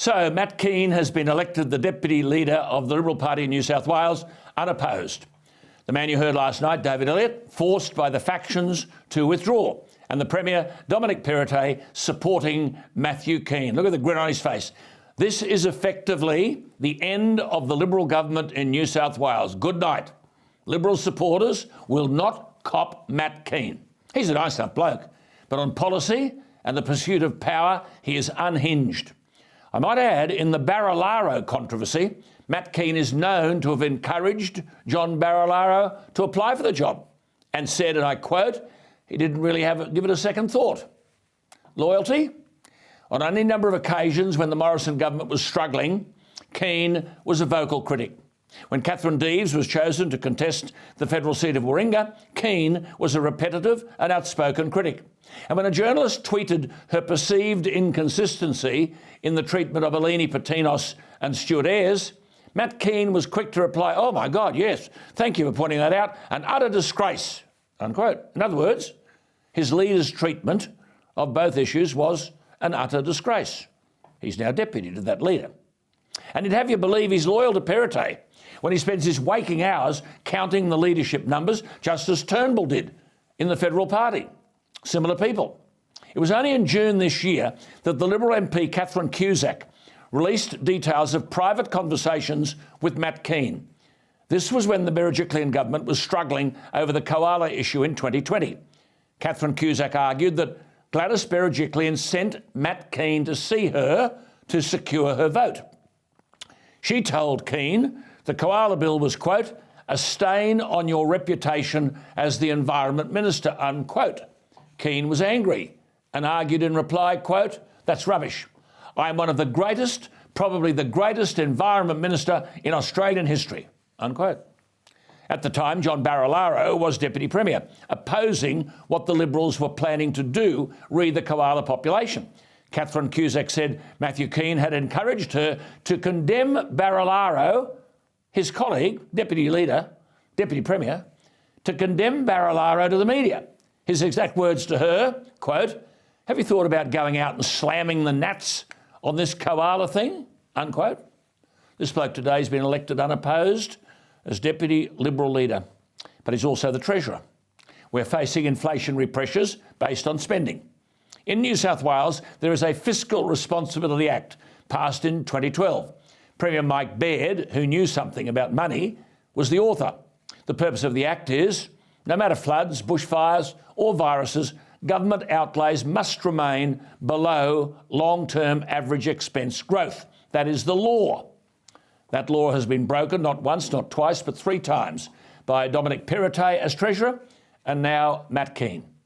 So Matt Kean has been elected the Deputy Leader of the Liberal Party in New South Wales, unopposed. The man you heard last night, David Elliott, forced by the factions to withdraw. And the Premier, Dominic Perrottet, supporting Matthew Kean. Look at the grin on his face. This is effectively the end of the Liberal government in New South Wales. Good night. Liberal supporters will not cop Matt Kean. He's a nice enough bloke, but on policy and the pursuit of power, he is unhinged. I might add, in the Barilaro controversy, Matt Kean is known to have encouraged John Barilaro to apply for the job and said, and I quote, he didn't really give it a second thought. Loyalty? On any number of occasions when the Morrison government was struggling, Kean was a vocal critic. When Catherine Deves was chosen to contest the federal seat of Warringah, Kean was a repetitive and outspoken critic. And when a journalist tweeted her perceived inconsistency in the treatment of Eleni Patinos and Stuart Ayres, Matt Kean was quick to reply, "Oh my God, yes, thank you for pointing that out, an utter disgrace," unquote. In other words, his leader's treatment of both issues was an utter disgrace. He's now deputy to that leader. And he'd have you believe he's loyal to Perrottet when he spends his waking hours counting the leadership numbers, just as Turnbull did in the Federal Party. Similar people. It was only in June this year that the Liberal MP Catherine Cusack released details of private conversations with Matt Kean. This was when the Berejiklian government was struggling over the koala issue in 2020. Catherine Cusack argued that Gladys Berejiklian sent Matt Kean to see her to secure her vote. She told Kean the koala bill was, quote, a stain on your reputation as the Environment Minister, unquote. Kean was angry and argued in reply, quote, that's rubbish. I am one of the greatest, probably the greatest Environment Minister in Australian history, unquote. At the time, John Barilaro was Deputy Premier, opposing what the Liberals were planning to do, re the koala population. Catherine Cusack said Matthew Kean had encouraged her to condemn Barilaro, his colleague, Deputy Premier, to condemn Barilaro to the media. His exact words to her, quote, have you thought about going out and slamming the gnats on this koala thing, unquote. This bloke today has been elected unopposed as Deputy Liberal Leader, but he's also the Treasurer. We're facing inflationary pressures based on spending. In New South Wales, there is a Fiscal Responsibility Act passed in 2012. Premier Mike Baird, who knew something about money, was the author. The purpose of the Act is, no matter floods, bushfires or viruses, government outlays must remain below long-term average expense growth. That is the law. That law has been broken not once, not twice, but 3 times by Dominic Perrottet as Treasurer and now Matt Kean.